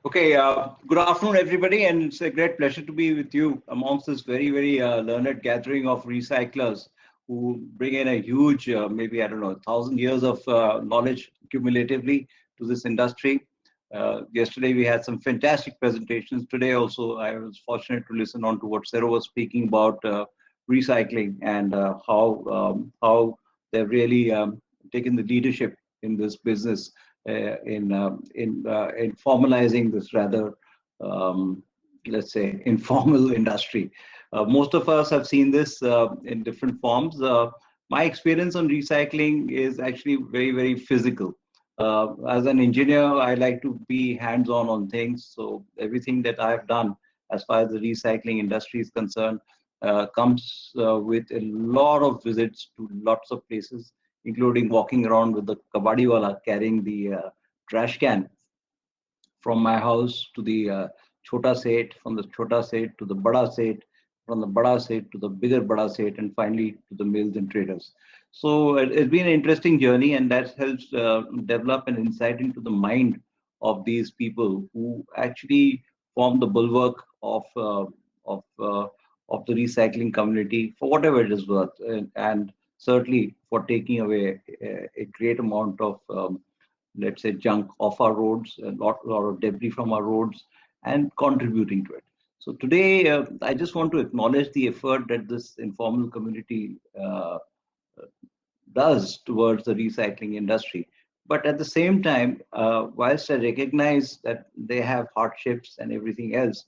Okay, good afternoon, everybody, and it's a great pleasure to be with you amongst this very learned gathering of recyclers who bring in a huge, maybe, I don't know, 1,000 years of knowledge cumulatively to this industry. Yesterday, we had some fantastic presentations. Today, also, I was fortunate to listen on to what Sarah was speaking about recycling and how they've really taken the leadership in this business in formalizing this rather, let's say, informal industry. Most of us have seen this in different forms. My experience on recycling is actually very physical. As an engineer, I like to be hands-on on things. So everything that I've done as far as the recycling industry is concerned comes with a lot of visits to lots of places, including walking around with the kabadiwala carrying the trash can from my house to the chota set, from the chota set to the bada set, from the bada set to the bigger bada set, and finally to the mills and traders. So it's been an interesting journey, and that helps develop an insight into the mind of these people who actually form the bulwark of uh, of the recycling community for whatever it is worth, and certainly for taking away a great amount of let's say, junk off our roads, a lot of debris from our roads, and contributing to it. So today, I just want to acknowledge the effort that this informal community does towards the recycling industry. But at the same time, whilst I recognize that they have hardships and everything else,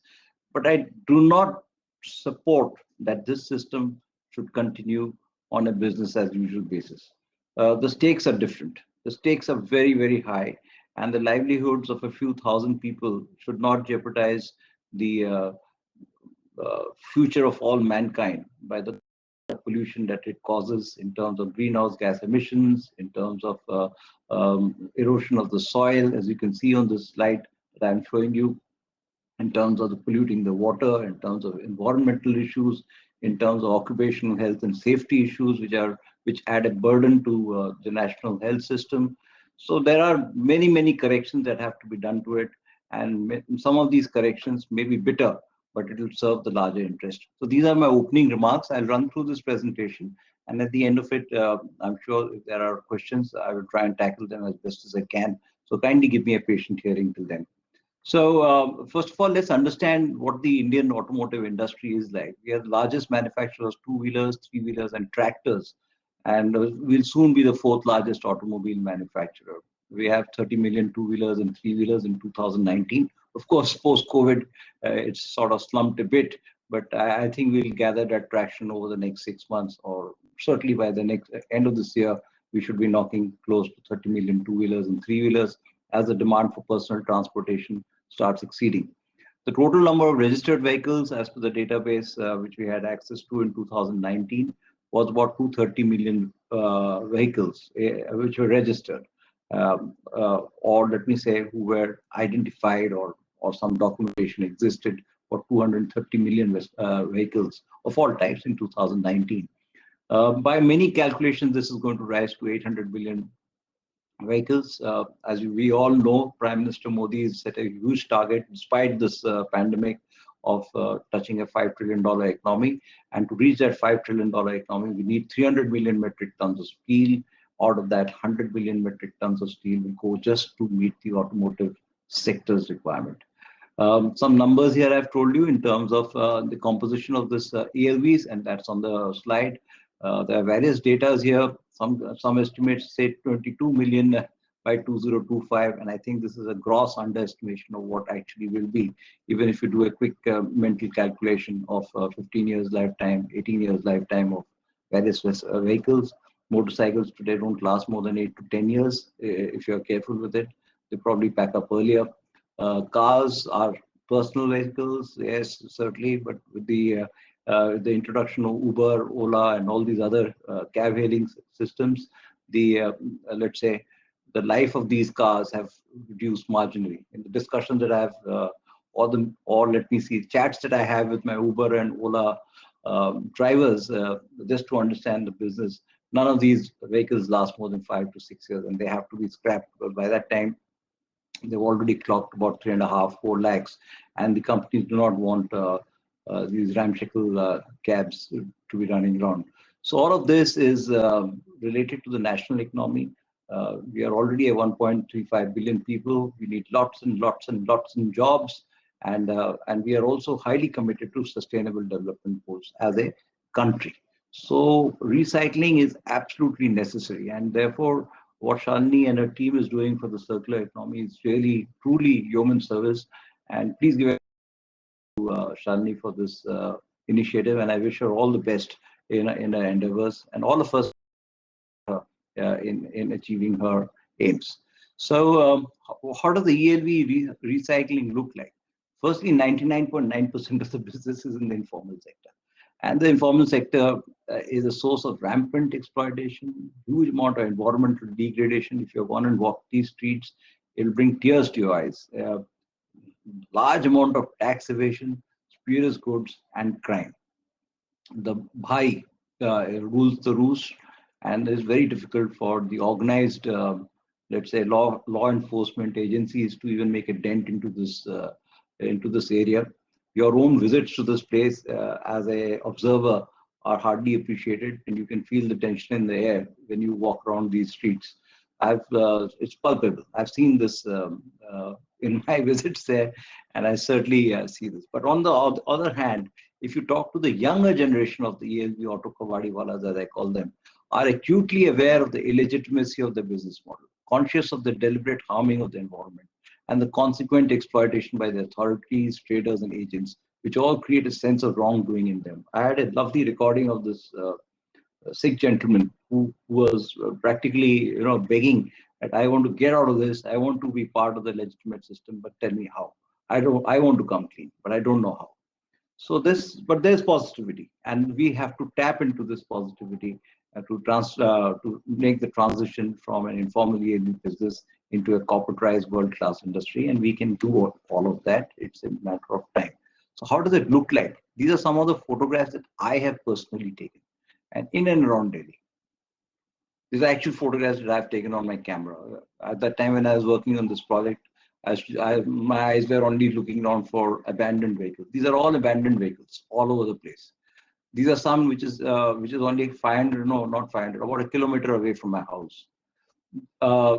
but I do not support that this system should continue on a business as usual basis. The stakes are different. The stakes are very high, and the livelihoods of a few thousand people should not jeopardize the future of all mankind by the pollution that it causes in terms of greenhouse gas emissions, in terms of erosion of the soil, as you can see on this slide that I'm showing you, in terms of the polluting the water, in terms of environmental issues, in terms of occupational health and safety issues, which add a burden to the national health system. So there are many corrections that have to be done to it, and some of these corrections may be bitter, but it will serve the larger interest. So these are my opening remarks. I'll run through this presentation, and at the end of it, I'm sure if there are questions, I will try and tackle them as best as I can. So kindly give me a patient hearing till then. So first of all, let's understand what the Indian automotive industry is like. We are the largest manufacturers of two-wheelers, three-wheelers, and tractors, and we'll soon be the fourth largest automobile manufacturer. We have 30 million two-wheelers and three-wheelers in 2019. Of course, post-COVID, it's sort of slumped a bit, but I think we'll gather that traction over the next 6 months, or certainly by the next end of this year, we should be knocking close to 30 million two-wheelers and three-wheelers as the demand for personal transportation starts exceeding. The total number of registered vehicles as per the database which we had access to in 2019 was about 230 million vehicles which were registered, or let me say who were identified, or some documentation existed for 230 million vehicles of all types in 2019. By many calculations, this is going to rise to 800 million vehicles. As we all know, Prime Minister Modi has set a huge target despite this pandemic of touching a $5 trillion economy. And to reach that $5 trillion economy, we need 300 million metric tons of steel. Out of that, 100 million metric tons of steel will go just to meet the automotive sector's requirement. Some numbers here I've told you in terms of the composition of this ELVs, and that's on the slide. There are various data here. Some estimates say 22 million by 2025, and I think this is a gross underestimation of what actually will be, even if you do a quick mental calculation of 15 years lifetime, 18 years lifetime of various vehicles. Motorcycles today don't last more than 8 to 10 years if you're careful with it. They probably pack up earlier. Cars are personal vehicles, yes, certainly, but with the introduction of Uber, Ola, and all these other cab hailing systems, the let's say the life of these cars have reduced marginally. In the discussions that I have, or let me see, chats that I have with my Uber and Ola drivers, just to understand the business, none of these vehicles last more than 5 to 6 years, and they have to be scrapped because by that time They've already clocked about 3.5, 4 lakhs, and the companies do not want these ramshackle cabs to be running around. So all of this is related to the national economy. We are already at 1.35 billion people. We need lots and lots and lots of jobs, and we are also highly committed to sustainable development goals as a country. So recycling is absolutely necessary, and therefore what Shalini and her team is doing for the circular economy is really, truly yeoman service. And please give it to Shalini for this initiative, and I wish her all the best in her endeavors, and all of us in achieving her aims. So, how does the ELV recycling look like? Firstly, 99.9% of the business is in the informal sector. And the informal sector is a source of rampant exploitation, huge amount of environmental degradation. If you've gone and walked these streets, it'll bring tears to your eyes. Large amount of tax evasion, spurious goods, and crime. The Bhai rules the roost, and it's very difficult for the organized, let's say, law enforcement agencies to even make a dent into this area. Your own visits to this place as a observer are hardly appreciated, and you can feel the tension in the air when you walk around these streets. It's palpable. I've seen this in my visits there, and I certainly see this. But on the other hand, if you talk to the younger generation of the ELV auto kavadiwalas, as I call them, are acutely aware of the illegitimacy of the business model, conscious of the deliberate harming of the environment, and the consequent exploitation by the authorities, traders, and agents, which all create a sense of wrongdoing in them. I had a lovely recording of this Sikh gentleman who was practically, begging that I want to get out of this. I want to be part of the legitimate system, but tell me how. I want to come clean, but I don't know how. So but there's positivity, and we have to tap into this positivity to make the transition from an informal ELV business into a corporatized world-class industry, and we can do all of that. It's a matter of time. So how does it look like? These are some of the photographs that I have personally taken, and in and around Delhi. These are actual photographs that I've taken on my camera. At that time when I was working on this project, my eyes were only looking around for abandoned vehicles. These are all abandoned vehicles all over the place. These are some which is only 500, no, not 500, about a kilometer away from my house. Uh,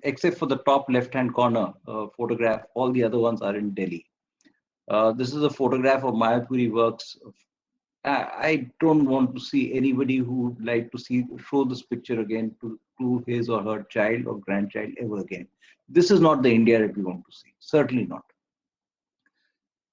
Except for the top left-hand corner photograph, all the other ones are in Delhi. This is a photograph of Mayapuri works. I don't want to see anybody who would like to show this picture again to his or her child or grandchild ever again. This is not the India that we want to see. Certainly not.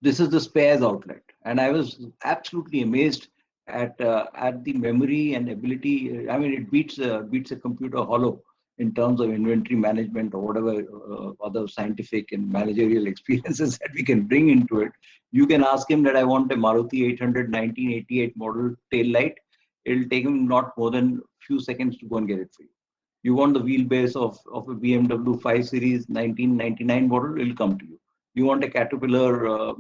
This is the spares outlet, and I was absolutely amazed at the memory and ability. I mean, it beats a computer hollow in terms of inventory management or whatever other scientific and managerial experiences that we can bring into it. You can ask him that I want a Maruti 800 1988 model tail light. It'll take him not more than a few seconds to go and get it for you. You want the wheelbase of a BMW 5 Series 1999 model, it'll come to you. You want a Caterpillar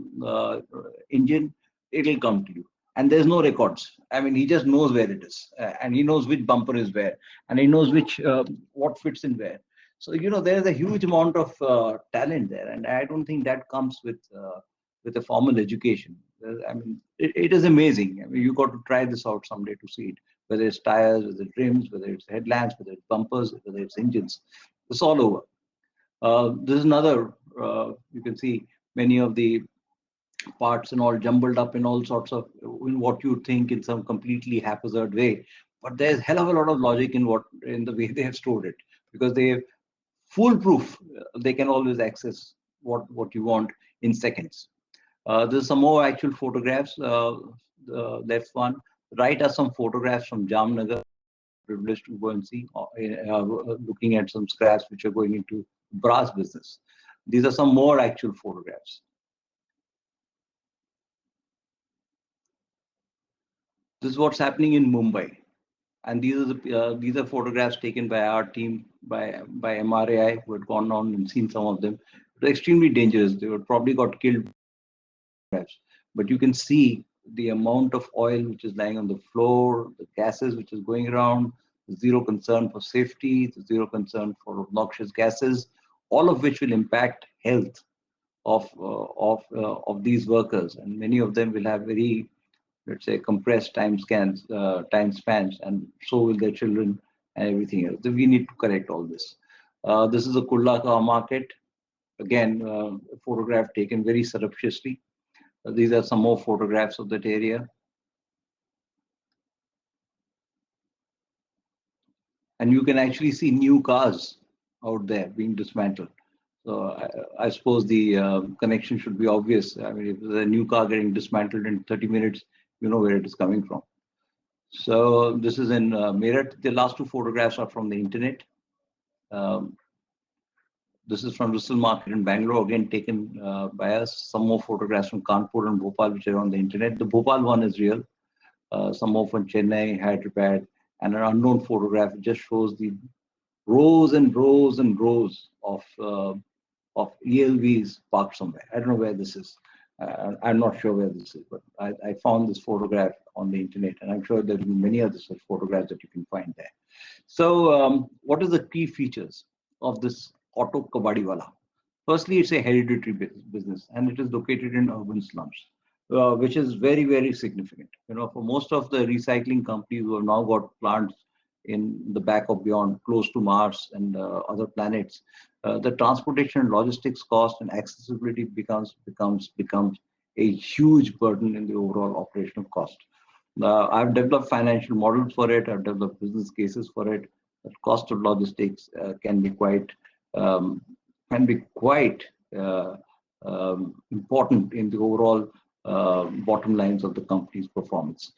engine, it'll come to you. And there's no records. I mean, he just knows where it is, and he knows which bumper is where, and he knows what fits in where. So there's a huge amount of talent there, and I don't think that comes with a formal education. I mean, it is amazing. I mean, you got to try this out someday to see it. Whether it's tires, whether it's rims, whether it's headlamps, whether it's bumpers, whether it's engines, it's all over. This is another. You can see many of the parts and all jumbled up in all sorts of in what you think in some completely haphazard way, but there's hell of a lot of logic in the way they have stored it, because they have foolproof. They can always access what you want in seconds. There's some more actual photographs. The left one, right, are some photographs from Jamnagar. Privileged to go and see, looking at some scraps which are going into brass business. These are some more actual photographs. This is what's happening in Mumbai, and these are photographs taken by our team by MRAI, who had gone on and seen some of them. They're extremely dangerous. They would probably got killed. But you can see the amount of oil which is lying on the floor, the gases which is going around, zero concern for safety, zero concern for noxious gases. all of which will impact health of these workers, and many of them will have very, let's say, compressed time spans, and so will their children and everything else. So we need to correct all this. This is a Kurla car market. Again, a photograph taken very surreptitiously. These are some more photographs of that area. And you can actually see new cars out there being dismantled. So I suppose the connection should be obvious. I mean, if there's a new car getting dismantled in 30 minutes, you know where it is coming from. So this is in Meerut. The last two photographs are from the internet. Um, this is from Russell Market in Bangalore, again taken by us. Some more photographs from Kanpur and Bhopal, which are on the internet. The Bhopal one is real. Some more from Chennai, Hyderabad, and an unknown photograph just shows the rows and rows and rows of ELVs parked somewhere. I don't know where this is. I'm not sure where this is, but I found this photograph on the internet, and I'm sure there will be many other such photographs that you can find there. So, what are the key features of this Auto Kabadiwala? Firstly, it's a hereditary business, and it is located in urban slums, which is very, very significant. You know, for most of the recycling companies who have now got plants in the back of beyond, close to Mars and other planets, the transportation and logistics cost and accessibility becomes a huge burden in the overall operational cost. I've developed financial models for it. I've developed business cases for it. The cost of logistics um, can be quite important in the overall bottom lines of the company's performance.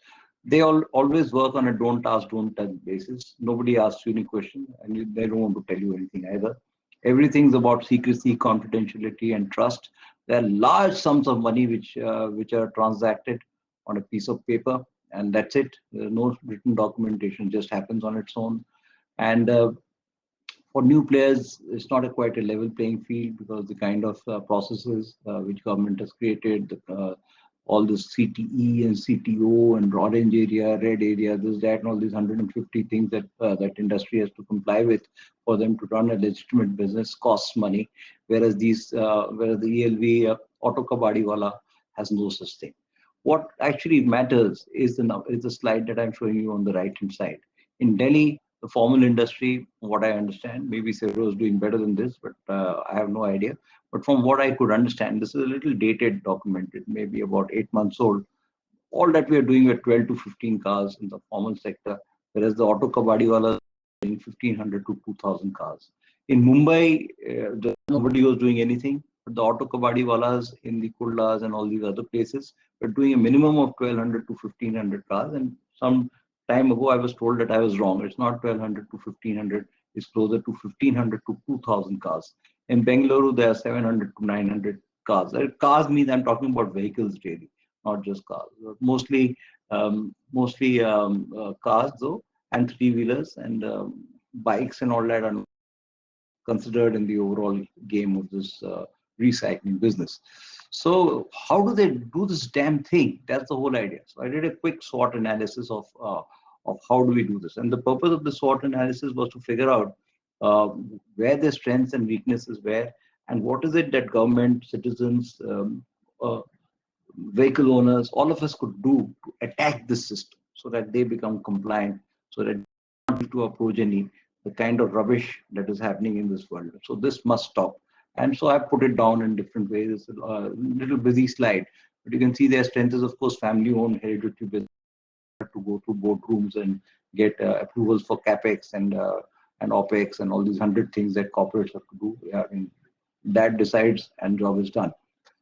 They always work on a don't ask, don't touch basis. Nobody asks you any question, and they don't want to tell you anything either. Everything's about secrecy, confidentiality, and trust. There are large sums of money which are transacted on a piece of paper, and that's it. There's no written documentation; just happens on its own. And for new players, it's not quite a level playing field because the kind of processes which government has created, all this CTE and CTO and orange area, red area, this, that, and all these 150 things that that industry has to comply with for them to run a legitimate business costs money, whereas whereas the ELV Auto Kabadiwala has no such thing. What actually matters is the slide that I'm showing you on the right hand side. In Delhi, the formal industry, what I understand, maybe Sero is doing better than this, but I have no idea. But from what I could understand, this is a little dated document. It may be about 8 months old. All that we are doing with 12 to 15 cars in the formal sector, whereas the Auto Kabadiwala is doing 1,500 to 2,000 cars. In Mumbai, nobody was doing anything. But the Auto Kabadiwalas in the Kurlas and all these other places were doing a minimum of 1,200 to 1,500 cars. And some time ago, I was told that I was wrong. It's not 1,200 to 1,500. It's closer to 1,500 to 2,000 cars. In Bengaluru, there are 700 to 900 cars. Cars means I'm talking about vehicles really, not just cars. Mostly cars though, and three-wheelers and bikes and all that are considered in the overall game of this recycling business. So how do they do this damn thing? That's the whole idea. So I did a quick SWOT analysis of how do we do this. And the purpose of the SWOT analysis was to figure out where their strengths and weaknesses were, and what is it that government, citizens, vehicle owners, all of us could do to attack this system so that they become compliant, so that they don't to approach any the kind of rubbish that is happening in this world. So this must stop. And so I put it down in different ways. It's a little busy slide, but you can see their strength is, of course, family-owned hereditary business to go through boardrooms and get approvals for capex and opex and all these 100 things that corporates have to do. Yeah, I mean, that decides and job is done.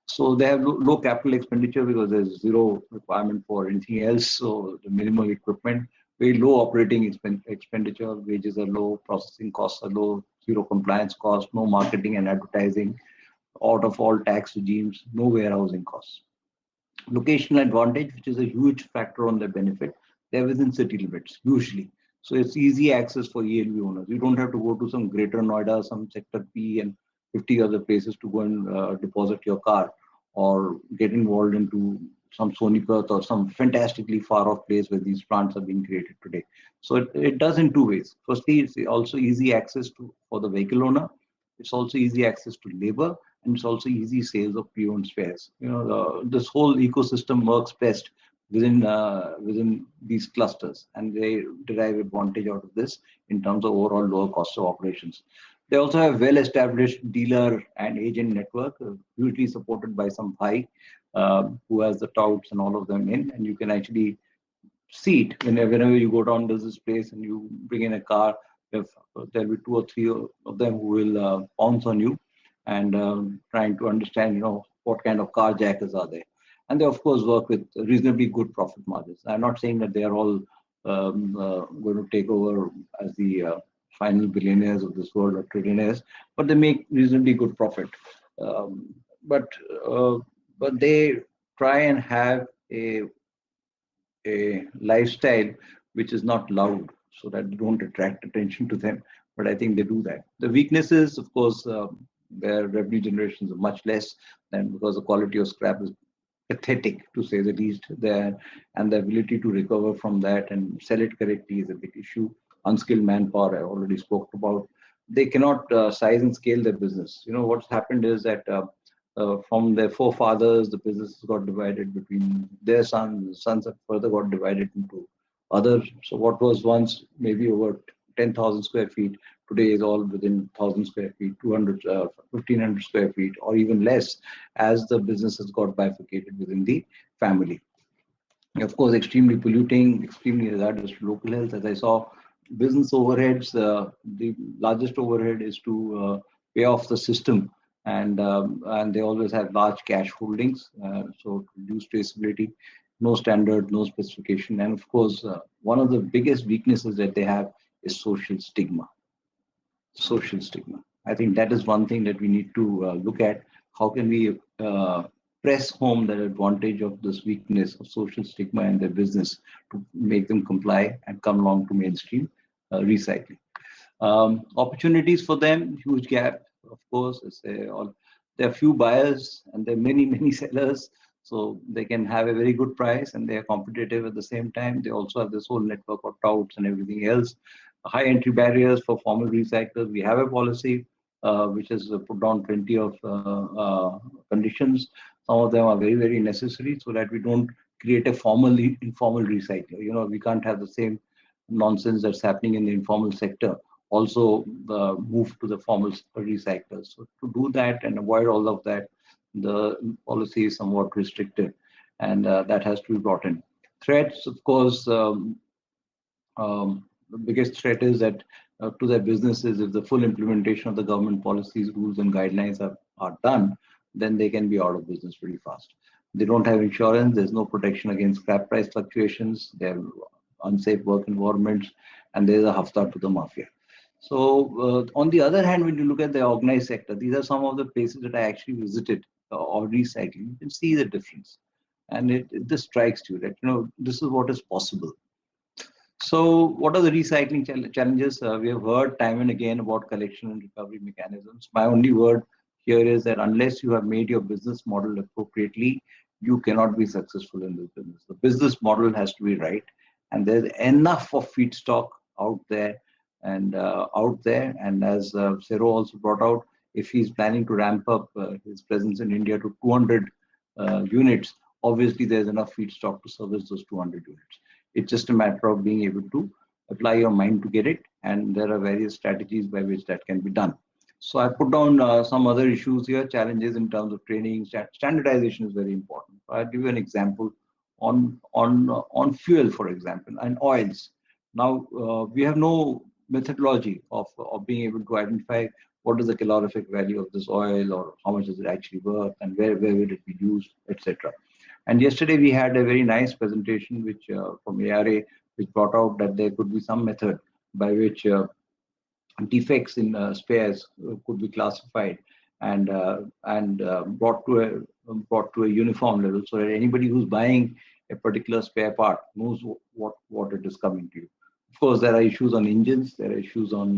So they have low capital expenditure because there's zero requirement for anything else. So the minimal equipment, very low operating expenditure, wages are low, processing costs are low, zero compliance costs, no marketing and advertising, out of all tax regimes, no warehousing costs. Locational advantage, which is a huge factor on their benefit, they're within city limits usually. So it's easy access for ELV owners. You don't have to go to some greater Noida, some sector P and 50 other places to go and deposit your car or get involved into some Sonipat or some fantastically far off place where these plants are being created today. So it does in two ways. Firstly, it's also easy access for the vehicle owner. It's also easy access to labor, and it's also easy sales of pre-owned spares. This whole ecosystem works best within these clusters, and they derive advantage out of this in terms of overall lower cost of operations. They also have well-established dealer and agent network, usually supported by some bhai who has the touts and all of them in, and you can actually see it whenever you go down to this place and you bring in a car. If there'll be 2 or 3 of them who will pounce on you and trying to understand, what kind of carjackers are there. And they of course work with reasonably good profit margins. I'm not saying that they are all going to take over as the final billionaires of this world or trillionaires, but they make reasonably good profit. Um, but but they try and have a lifestyle which is not loud, so that they don't attract attention to them. But I think they do that. The weaknesses, of course, their revenue generations are much less than, because the quality of scrap is pathetic, to say the least. There, and the ability to recover from that and sell it correctly is a big issue. Unskilled manpower, I already spoke about. They cannot size and scale their business. What's happened is that from their forefathers, the business got divided between their sons. The sons have further got divided into others. So what was once maybe over 10,000 square feet, today is all within 1,000 square feet, 200, 1,500 square feet, or even less, as the business has got bifurcated within the family. Of course, extremely polluting, extremely hazardous to local health. As I saw, business overheads, the largest overhead is to pay off the system, and they always have large cash holdings, so to reduce traceability, no standard, no specification, and of course, one of the biggest weaknesses that they have is social stigma. Social stigma. I think that is one thing that we need to look at. How can we press home the advantage of this weakness of social stigma in their business to make them comply and come along to mainstream recycling? Opportunities for them, huge gap, of course. There are few buyers and there are many sellers, so they can have a very good price and they are competitive at the same time. They also have this whole network of touts and everything else. High entry barriers for formal recyclers. We have a policy which has put down plenty of conditions. Some of them are very necessary, so that we don't create a informal recycler. We can't have the same nonsense that's happening in the informal sector also move to the formal recyclers. So to do that and avoid all of that, the policy is somewhat restrictive, and that has to be brought in. Threats, of course, the biggest threat is that to their businesses, if the full implementation of the government policies, rules, and guidelines are done, then they can be out of business pretty fast. They don't have insurance. There's no protection against scrap price fluctuations. They have unsafe work environments, and there's a hafta to the mafia. So on the other hand, when you look at the organized sector, these are some of the places that I actually visited or recycling. You can see the difference, and it just strikes you that this is what is possible. So what are the recycling challenges? We have heard time and again about collection and recovery mechanisms. My only word here is that unless you have made your business model appropriately, you cannot be successful in this business. The business model has to be right, and there's enough of feedstock out there. And as Sero also brought out, if he's planning to ramp up his presence in India to 200 units, obviously there's enough feedstock to service those 200 units. It's just a matter of being able to apply your mind to get it, and there are various strategies by which that can be done. So I put down some other issues here, challenges in terms of training. Standardization is very important. I'll give you an example on fuel, for example, and oils. Now we have no methodology of being able to identify what is the calorific value of this oil, or how much is it actually worth, and where will it be used, etc. And yesterday we had a very nice presentation which from MRAI, which brought out that there could be some method by which defects in spares could be classified and brought to a uniform level, so that anybody who's buying a particular spare part knows what it is coming to you. Of course, there are issues on engines, there are issues on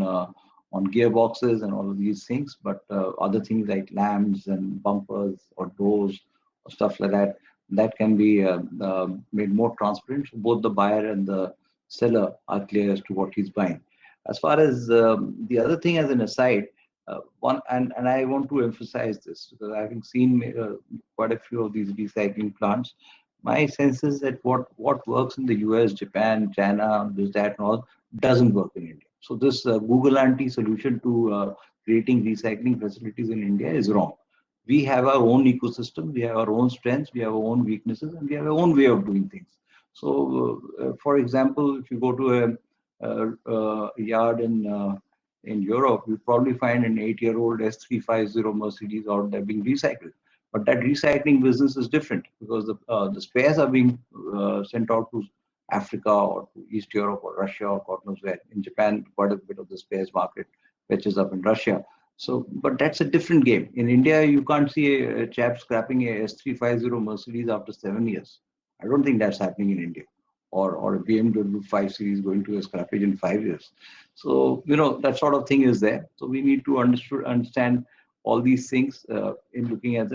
gearboxes and all of these things, but other things like lamps and bumpers or doors or stuff like that can be made more transparent, so both the buyer and the seller are clear as to what he's buying. As far as the other thing, as an aside, One and I want to emphasize this because having seen quite a few of these recycling plants, my sense is that what works in the US, Japan, China, this, that, and all doesn't work in India. So this Google anti solution to creating recycling facilities in India is wrong. We have our own ecosystem, we have our own strengths, we have our own weaknesses, and we have our own way of doing things. So, for example, if you go to a yard in Europe, you probably find an 8-year-old S350 Mercedes out there being recycled. But that recycling business is different because the spares are being sent out to Africa or to East Europe or Russia or God knows where. In Japan, quite a bit of the spares market fetches up in Russia. So, but that's a different game. In India, you can't see a chap scrapping a S350 Mercedes after 7 years. I don't think that's happening in India. Or a BMW 5 Series going to a scrappage in 5 years. So, that sort of thing is there. So we need to understand all these things in looking at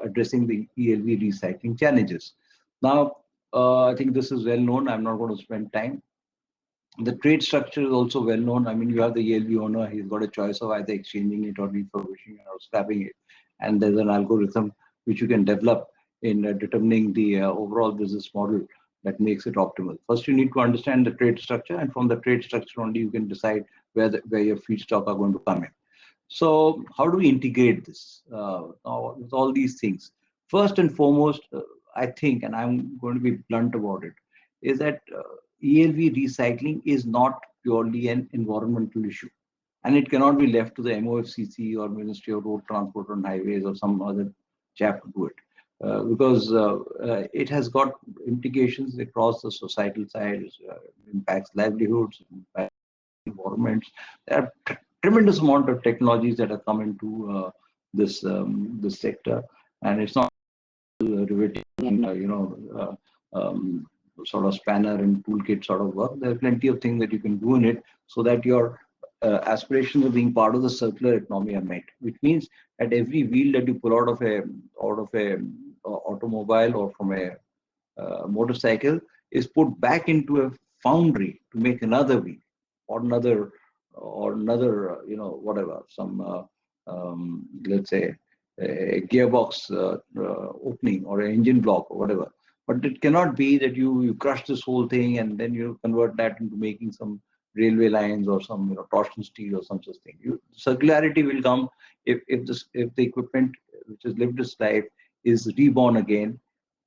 addressing the ELV recycling challenges. Now, I think this is well known. I'm not going to spend time. The trade structure is also well known. I mean, you have the ELV owner, he's got a choice of either exchanging it or refurbishing it or scrapping it. And there's an algorithm which you can develop in determining the overall business model that makes it optimal. First, you need to understand the trade structure, and from the trade structure only you can decide where your feedstock are going to come in. So how do we integrate this with all these things? First and foremost, I think, and I'm going to be blunt about it, is that ELV recycling is not purely an environmental issue, and it cannot be left to the MOFCC or Ministry of Road Transport and Highways or some other chap to do it, because it has got implications across the societal side, impacts livelihoods, impacts environments. There are tremendous amount of technologies that have come into this sector, and it's not riveting, sort of spanner and toolkit sort of work. There are plenty of things that you can do in it so that your aspirations of being part of the circular economy are met. Which means at every wheel that you pull out of a automobile or from a motorcycle is put back into a foundry to make another wheel or another whatever, some let's say a gearbox opening or an engine block or whatever. But it cannot be that you crush this whole thing and then you convert that into making some railway lines or some torsion steel or some such thing. Circularity will come if the equipment which has lived its life is reborn again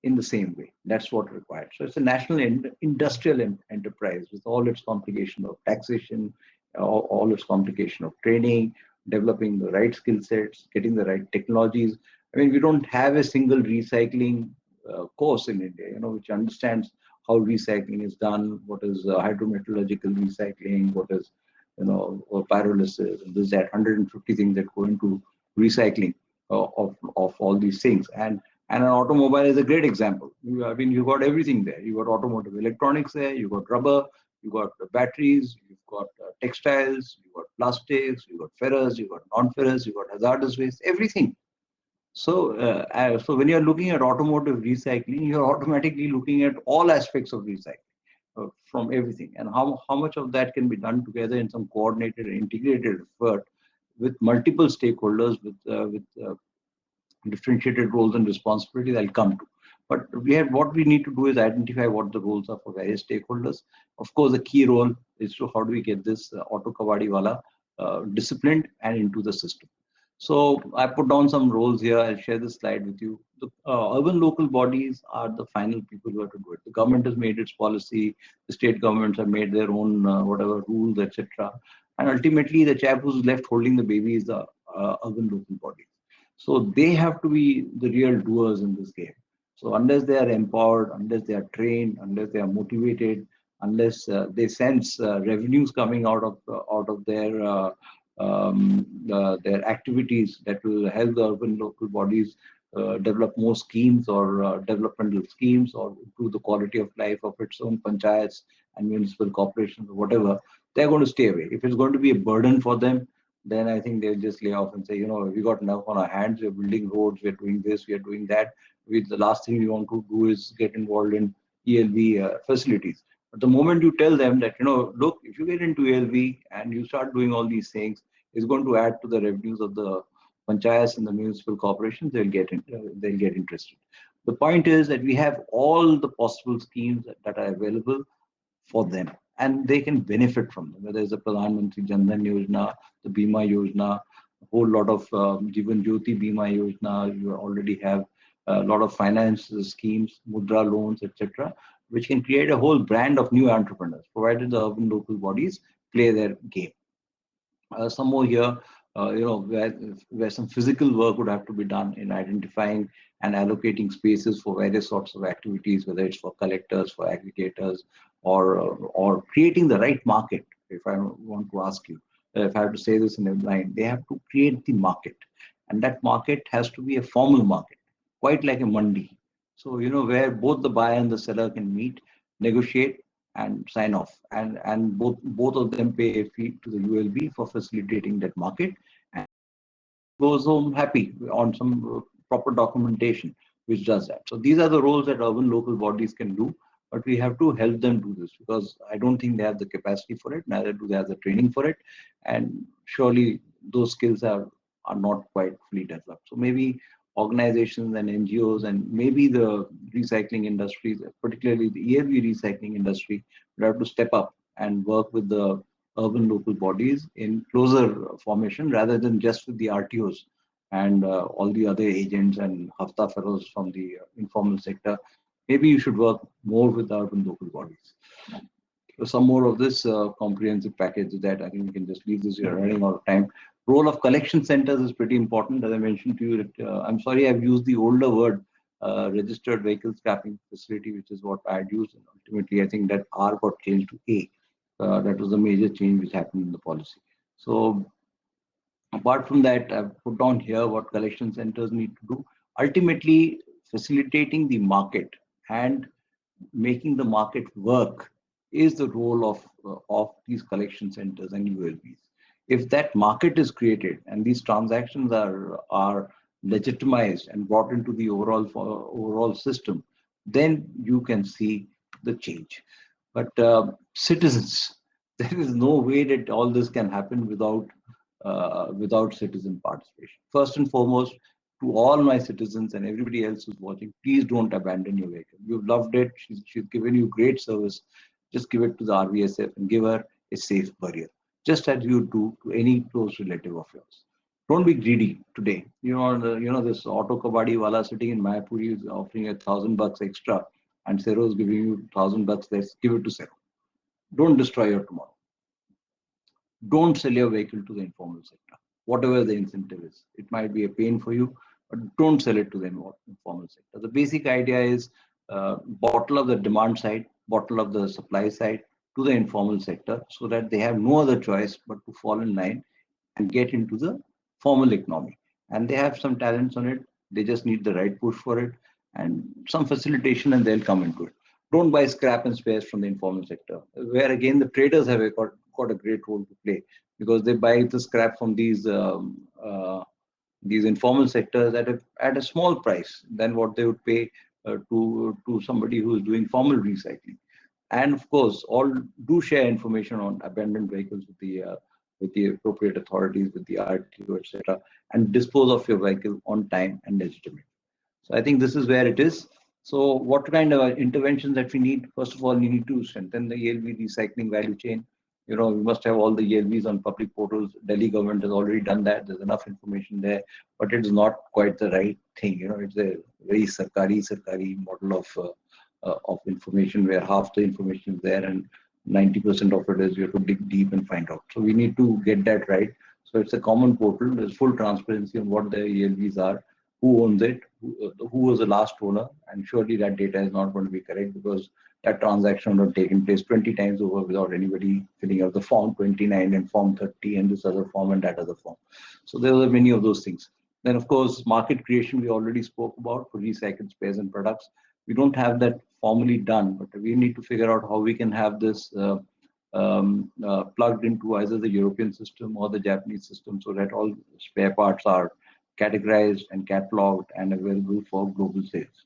in the same way. That's what required. So it's a national industrial enterprise with all its complication of taxation, all its complication of training, developing the right skill sets, getting the right technologies. I mean, we don't have a single recycling course in India, which understands how recycling is done, what is hydrometallurgical recycling, what is, pyrolysis, and there's that 150 things that go into recycling of all these things. And an automobile is a great example. You got everything there. You got automotive electronics there. You got rubber. You got batteries. You've got textiles. You got plastics. You got ferrous. You got non-ferrous. You got hazardous waste. Everything. So when you're looking at automotive recycling, you're automatically looking at all aspects of recycling from everything, and how much of that can be done together in some coordinated, integrated effort with multiple stakeholders with differentiated roles and responsibilities I'll come to. But what we need to do is identify what the roles are for various stakeholders. Of course, the key role is to how do we get this auto kabadi wala disciplined and into the system. So I put down some roles here. I'll share this slide with you. The urban local bodies are the final people who have to do it. The government has made its policy. The state governments have made their own whatever rules, etc. And ultimately, the chap who's left holding the baby is the urban local bodies. So they have to be the real doers in this game. So unless they are empowered, unless they are trained, unless they are motivated, unless they sense revenues coming out of their activities that will help the urban local bodies develop more schemes or developmental schemes or improve the quality of life of its own panchayats and municipal corporations or whatever, they're going to stay away. If it's going to be a burden for them, then I think they'll just lay off and say, we got enough on our hands, we're building roads, we're doing this, we're doing that. The last thing we want to do is get involved in ELV facilities. But the moment you tell them that, look, if you get into ELV and you start doing all these things, is going to add to the revenues of the panchayats and the municipal corporations, they'll get interested. The point is that we have all the possible schemes that are available for them, and they can benefit from them. Whether it's the Pradhan Mantri Jan Dhan Yojana, the Bima Yojana, a whole lot of Jivan Jyoti Bima Yojana. You already have a lot of finance schemes, mudra loans, etc., which can create a whole brand of new entrepreneurs, provided the urban local bodies play their game. Some more here, where some physical work would have to be done in identifying and allocating spaces for various sorts of activities, whether it's for collectors, for aggregators, or creating the right market. If I want to ask you, if I have to say this in a line, they have to create the market, and that market has to be a formal market, quite like a mandi. So where both the buyer and the seller can meet, negotiate, and sign off, and both of them pay a fee to the ULB for facilitating that market, and goes home happy on some proper documentation which does that. So these are the roles that urban local bodies can do, but we have to help them do this, because I don't think they have the capacity for it, neither do they have the training for it, and surely those skills are not quite fully developed. So maybe organizations and NGOs and maybe the recycling industries, particularly the ELV recycling industry, would have to step up and work with the urban local bodies in closer formation rather than just with the RTOs and all the other agents and hafta fellows from the informal sector. Maybe you should work more with the urban local bodies. So some more of this comprehensive package that I think we can just leave this. We are running out of time. Role of collection centers is pretty important. As I mentioned to you, I'm sorry I've used the older word, registered vehicle scrapping facility, which is what I had used. And ultimately, I think that R got changed to A. That was a major change which happened in the policy. So apart from that, I've put down here what collection centers need to do. Ultimately, facilitating the market and making the market work is the role of these collection centers and ULBs. If that market is created and these transactions are legitimized and brought into the overall system, then you can see the change. But citizens, there is no way that all this can happen without citizen participation. First and foremost, to all my citizens and everybody else who's watching, please don't abandon your vehicle. You've loved it. She's given you great service. Just give it to the RVSF and give her a safe burial, just as you do to any close relative of yours. Don't be greedy today. This auto kabadi wala sitting in Mayapuri is offering $1,000 extra, and Sero is giving you $1,000. Let's give it to Sero. Don't destroy your tomorrow. Don't sell your vehicle to the informal sector, whatever the incentive is. It might be a pain for you, but don't sell it to the informal sector. The basic idea is bottle of the demand side, bottle of the supply side to the informal sector, so that they have no other choice but to fall in line and get into the formal economy. And they have some talents on it. They just need the right push for it and some facilitation, and they'll come into it. Don't buy scrap and spares from the informal sector, where again the traders have got a great role to play, because they buy the scrap from these informal sectors at a small price than what they would pay to somebody who is doing formal recycling. And of course, all do share information on abandoned vehicles with the appropriate authorities, with the RTO, etc., and dispose of your vehicle on time and legitimately. So I think this is where it is. So what kind of interventions that we need? First of all, you need to strengthen the ELV recycling value chain. We must have all the ELVs on public portals. Delhi government has already done that. There's enough information there, but it is not quite the right thing. It's a very sarkari model of information, where half the information is there and 90% of it is you have to dig deep and find out. So we need to get that right. So it's a common portal. There's full transparency on what the ELVs are, who owns it, who was the last owner, and surely that data is not going to be correct, because that transaction would have taken place 20 times over without anybody filling out the form 29 and form 30 and this other form and that other form. So there are many of those things. Then of course, market creation we already spoke about for recycled spares and products. We don't have that formally done, but we need to figure out how we can have this plugged into either the European system or the Japanese system, so that all spare parts are categorized and cataloged and available for global sales.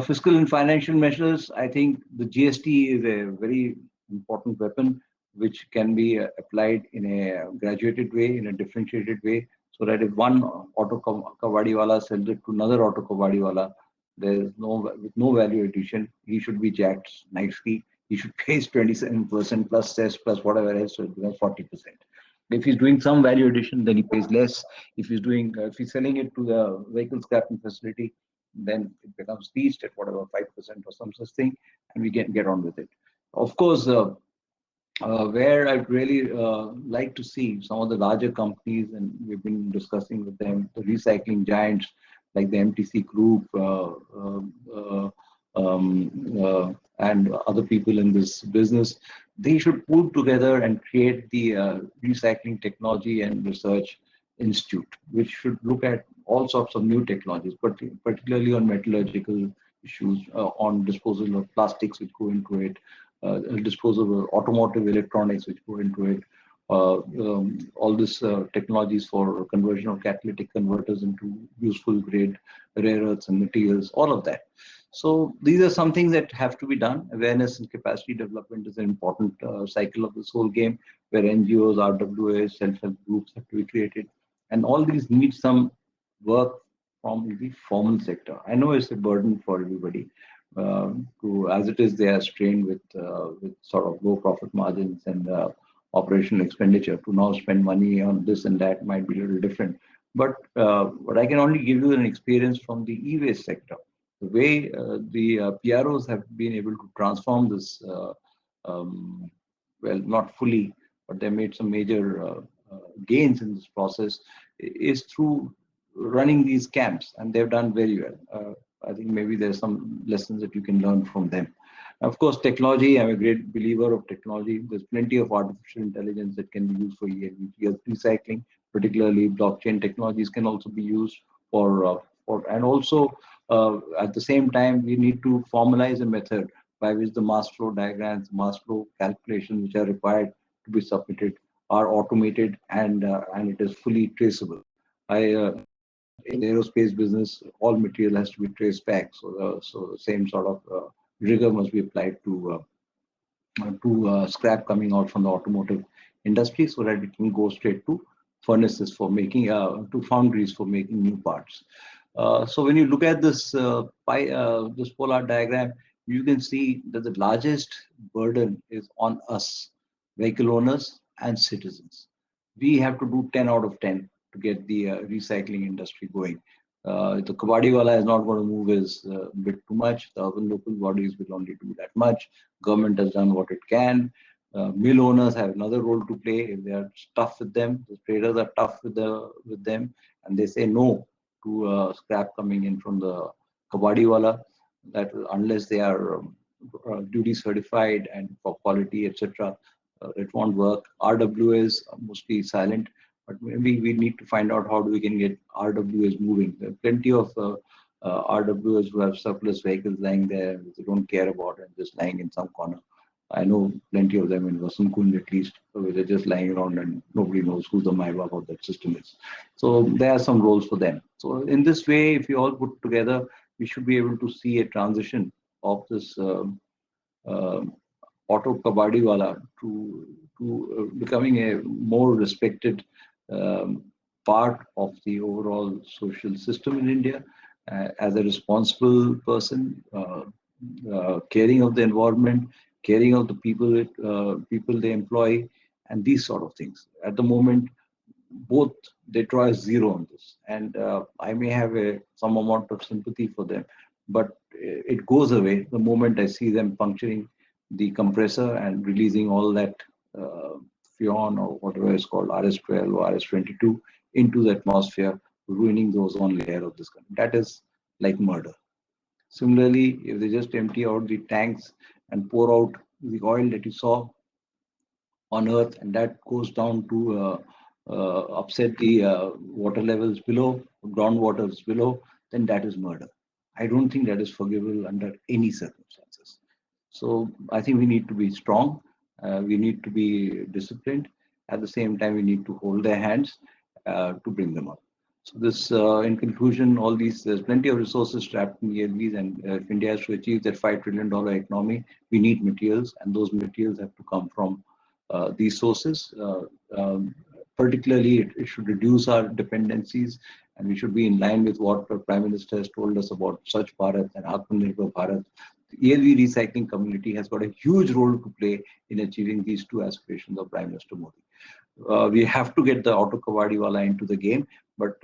Fiscal and financial measures. I think the GST is a very important weapon. which can be applied in a graduated way, in a differentiated way, so that if one auto kabadi wala sells it to another auto kabadi wala, there is no value addition. He should be jacked nicely. He should pay 27% plus cess plus whatever else, so it becomes 40%. If he's doing some value addition, then he pays less. If he's selling it to the vehicle scrapping facility, then it becomes leased at whatever 5% or some such thing, and we can get on with it. Of course, where I'd really like to see some of the larger companies, and we've been discussing with them, the recycling giants like the MTC Group and other people in this business, they should pull together and create the recycling technology and research institute, which should look at all sorts of new technologies, but particularly on metallurgical issues, on disposal of plastics which go into it, disposable automotive electronics which go into it, all this technologies for conversion of catalytic converters into useful grade rare earths and materials, all of that. So these are some things that have to be done. Awareness and capacity development is an important cycle of this whole game, where NGOs, RWAs, self-help groups have to be created. And all these need some work from the formal sector. I know it's a burden for everybody. As it is, they are strained with sort of low profit margins and operational expenditure. To now spend money on this and that might be a little different. But I can only give you an experience from the e-waste sector. The way the PROs have been able to transform this, well, not fully, but they made some major gains in this process, is through running these camps, and they've done very well. I think maybe there's some lessons that you can learn from them. Of course, technology, I'm a great believer of technology. There's plenty of artificial intelligence that can be used for recycling, particularly blockchain technologies can also be used and also at the same time, we need to formalize a method by which the mass flow diagrams, mass flow calculations which are required to be submitted are automated and it is fully traceable. In the aerospace business, all material has to be traced back. So the same sort of rigor must be applied to scrap coming out from the automotive industry, so that it can go straight to furnaces for making, to foundries for making new parts. So when you look at this this polar diagram, you can see that the largest burden is on us, vehicle owners and citizens. We have to do 10 out of 10 to get the recycling industry going. The Kabadiwala is not going to move his bit too much. The urban local bodies will only do that much. Government has done what it can. Mill owners have another role to play. If they are tough with them, the traders are tough with them, and they say no to scrap coming in from the Kabadiwala. That unless they are duty certified and for quality, etc., it won't work. RWAs are mostly silent. But maybe we need to find out how we can get RWAs moving. There are plenty of RWAs who have surplus vehicles lying there, which they don't care about and just lying in some corner. I know plenty of them in Vasankund at least, where they're just lying around and nobody knows who the Maibab of that system is. So there are some roles for them. So in this way, if you all put together, we should be able to see a transition of this auto kabadiwala to becoming a more respected part of the overall social system in India, as a responsible person, caring of the environment, caring of the people they employ, and these sort of things. At the moment, both they draw a zero on this, and I may have some amount of sympathy for them, but it goes away the moment I see them puncturing the compressor and releasing all that freon or whatever is called RS12 or RS22 into the atmosphere, ruining the ozone layer of this country. That is like murder. Similarly, if they just empty out the tanks and pour out the oil that you saw on Earth, and that goes down to upset the water levels below, groundwaters below, then that is murder. I don't think that is forgivable under any circumstances. So I think we need to be strong. We need to be disciplined. At the same time, we need to hold their hands to bring them up. So this, in conclusion, all these, there's plenty of resources trapped in ELVs, and if India has to achieve that $5 trillion economy, we need materials, and those materials have to come from these sources. Particularly, it should reduce our dependencies, and we should be in line with what the Prime Minister has told us about Swachh Bharat and Atmanirbhar Bharat. The ELV recycling community has got a huge role to play in achieving these two aspirations of Prime Minister Modi. We have to get the auto kabadiwala into the game, but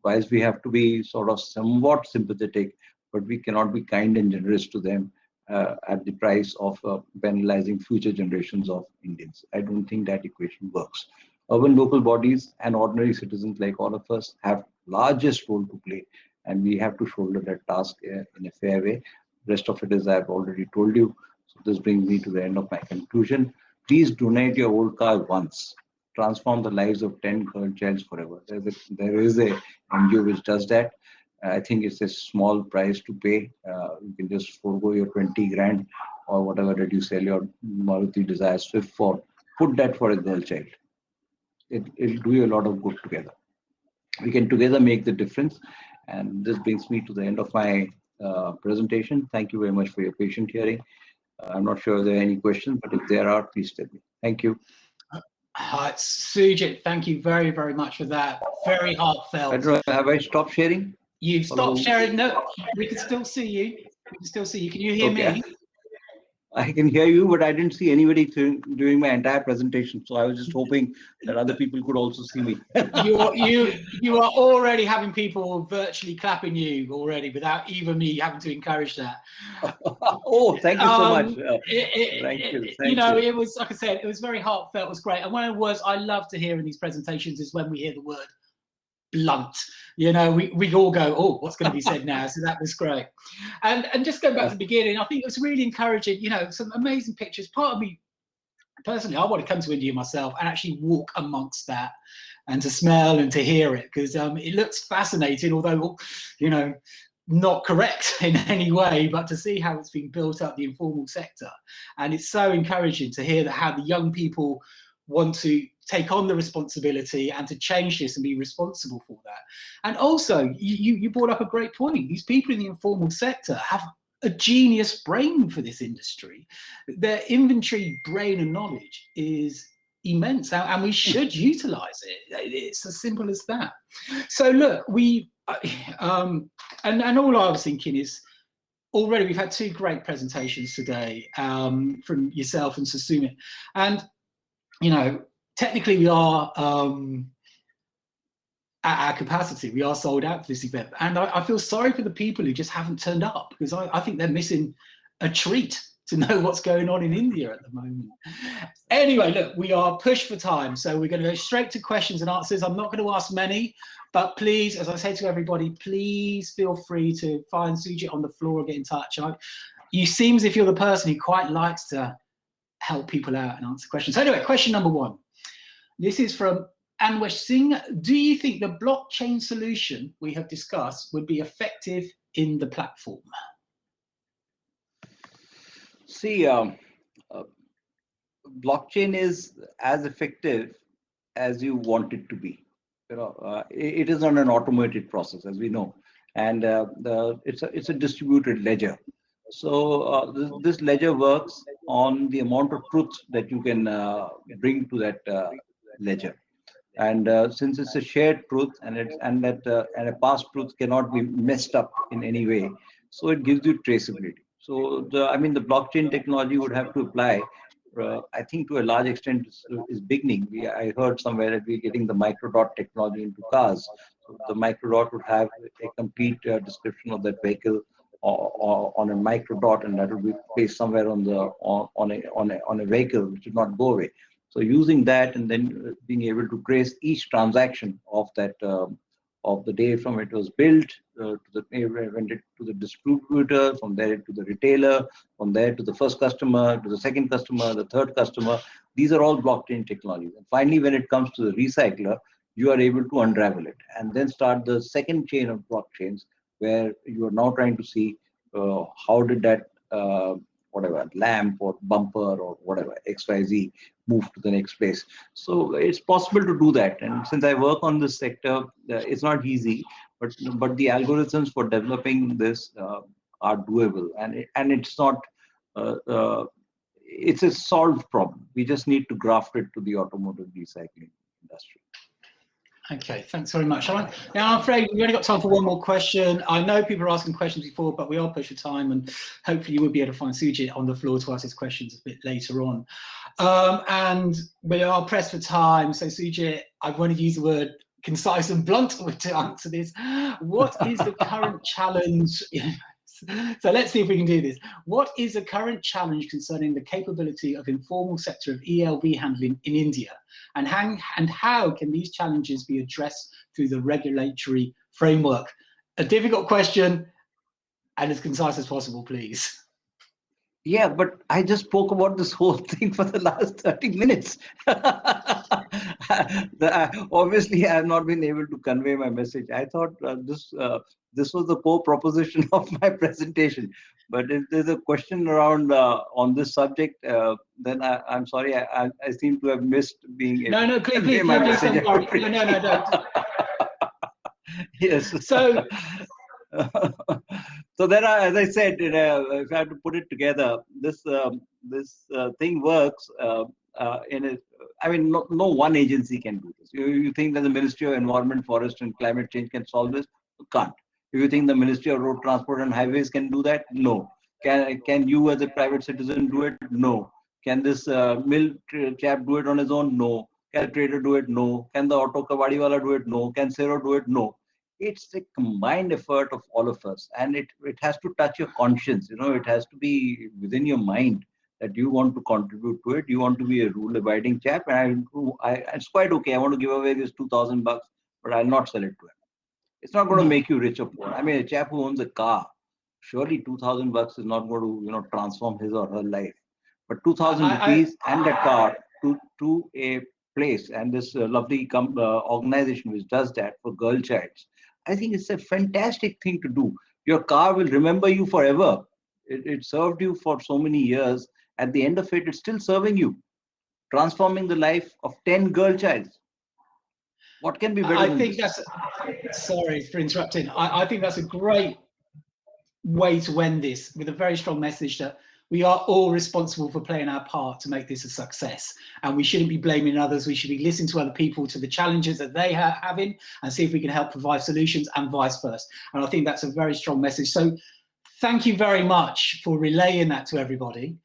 whilst we have to be sort of somewhat sympathetic, but we cannot be kind and generous to them at the price of penalizing future generations of Indians. I don't think that equation works. Urban local bodies and ordinary citizens like all of us have largest role to play, and we have to shoulder that task in a fair way. Rest of it is I've already told you. So this brings me to the end of my conclusion. Please donate your old car once. Transform the lives of 10 girl childs forever. There is a NGO which does that. I think it's a small price to pay. You can just forego your 20 grand or whatever that you sell your Maruti Desire Swift for. Put that for a girl child. It'll do you a lot of good together. We can together make the difference. And this brings me to the end of my presentation. Thank you very much for your patient hearing. I'm not sure if there are any questions, but if there are, please tell me. Thank you. Sujeet, thank you very, very much for that. Very heartfelt. Have I stopped sharing? You've stopped sharing. No, we can still see you. We can still see you. Can you hear me? I can hear you, but I didn't see anybody during my entire presentation. So I was just hoping that other people could also see me. you are already having people virtually clapping you already without even me having to encourage that. Oh, thank you so much. Thank you. It was, like I said, it was very heartfelt. It was great. And one of the words I love to hear in these presentations is when we hear the word blunt. We all go, oh, what's going to be said now? So that was great. And just going back to the beginning, I think it was really encouraging, some amazing pictures. Part of me, personally, I want to come to India myself and actually walk amongst that and to smell and to hear it, because it looks fascinating, although, not correct in any way, but to see how it's been built up, the informal sector. And it's so encouraging to hear that how the young people want to take on the responsibility and to change this and be responsible for that. And also, you brought up a great point. These people in the informal sector have a genius brain for this industry. Their inventory brain and knowledge is immense, and we should utilize it. It's as simple as that. So look, and all I was thinking is, already we've had two great presentations today from yourself and Sumit, and technically we are at our capacity. We are sold out for this event, and I feel sorry for the people who just haven't turned up, because I think they're missing a treat to know what's going on in India at the moment. Anyway, look, we are pushed for time, so we're going to go straight to questions and answers. I'm not going to ask many, but please, as I say to everybody, please feel free to find Sujeet on the floor or get in touch. You seem as if you're the person who quite likes to help people out and answer questions. So anyway, question number one. This is from Anwesh Singh. Do you think the blockchain solution we have discussed would be effective in the platform? See, blockchain is as effective as you want it to be. It is not an automated process, as we know, and it's a distributed ledger. So this ledger works on the amount of truth that you can bring to that ledger, and since it's a shared truth and a past truth cannot be messed up in any way, so it gives you traceability. So the blockchain technology would have to apply. I think to a large extent is beginning. I heard somewhere that we're getting the microdot technology into cars. So the microdot would have a complete description of that vehicle or on a microdot, and that will be placed somewhere on a vehicle, which would not go away. So using that and then being able to trace each transaction of that of the day from it was built to the distributor, from there to the retailer, from there to the first customer, to the second customer, the third customer. These are all blockchain technologies. And finally, when it comes to the recycler, you are able to unravel it and then start the second chain of blockchains, where you are now trying to see how did that whatever lamp or bumper or whatever XYZ move to the next place. So it's possible to do that, and since I work on this sector, it's not easy, but the algorithms for developing this are doable, and it's not it's a solved problem. We just need to graft it to the automotive recycling industry. Okay, thanks very much. Now, I'm afraid we've only got time for one more question. I know people are asking questions before, but we are pushing time, and hopefully you will be able to find Sujeet on the floor to ask his questions a bit later on. And we are pressed for time, so Sujeet, I want to use the word concise and blunt to answer this. What is the current challenge? So let's see if we can do this. What is the current challenge concerning the capability of informal sector of ELB handling in India? And how can these challenges be addressed through the regulatory framework? A difficult question, and as concise as possible, please. Yeah, but I just spoke about this whole thing for the last 30 minutes. Obviously, I have not been able to convey my message. I thought this was the core proposition of my presentation. But if there's a question around on this subject, then I'm sorry, I seem to have missed being able to convey my message. No. Yes. So. So then, as I said, if I have to put it together, this thing works in a. I mean, no one agency can do this. You think that the Ministry of Environment, Forest and Climate Change can solve this? You can't. If you think the Ministry of Road Transport and Highways can do that? No. Can you as a private citizen do it? No. Can this mill chap do it on his own? No. Can the trader do it? No. Can the auto kabadiwala do it? No. Can Zero do it? No. It's a combined effort of all of us, and it has to touch your conscience. It has to be within your mind that you want to contribute to it. You want to be a rule-abiding chap, and it's quite okay. I want to give away this $2,000, but I'll not sell it to him. It's not going to make you rich or poor. I mean, a chap who owns a car, surely $2,000 is not going to transform his or her life. But 2,000 rupees and a car to a place, and this lovely organization which does that for girl childs. I think it's a fantastic thing to do. Your car will remember you forever. It served you for so many years. At the end of it, it's still serving you, transforming the life of 10 girl childs. What can be better than this? Sorry for interrupting. I think that's a great way to end this, with a very strong message that we are all responsible for playing our part to make this a success, and we shouldn't be blaming others. We should be listening to other people, to the challenges that they are having, and see if we can help provide solutions, and vice versa. And I think that's a very strong message. So thank you very much for relaying that to everybody.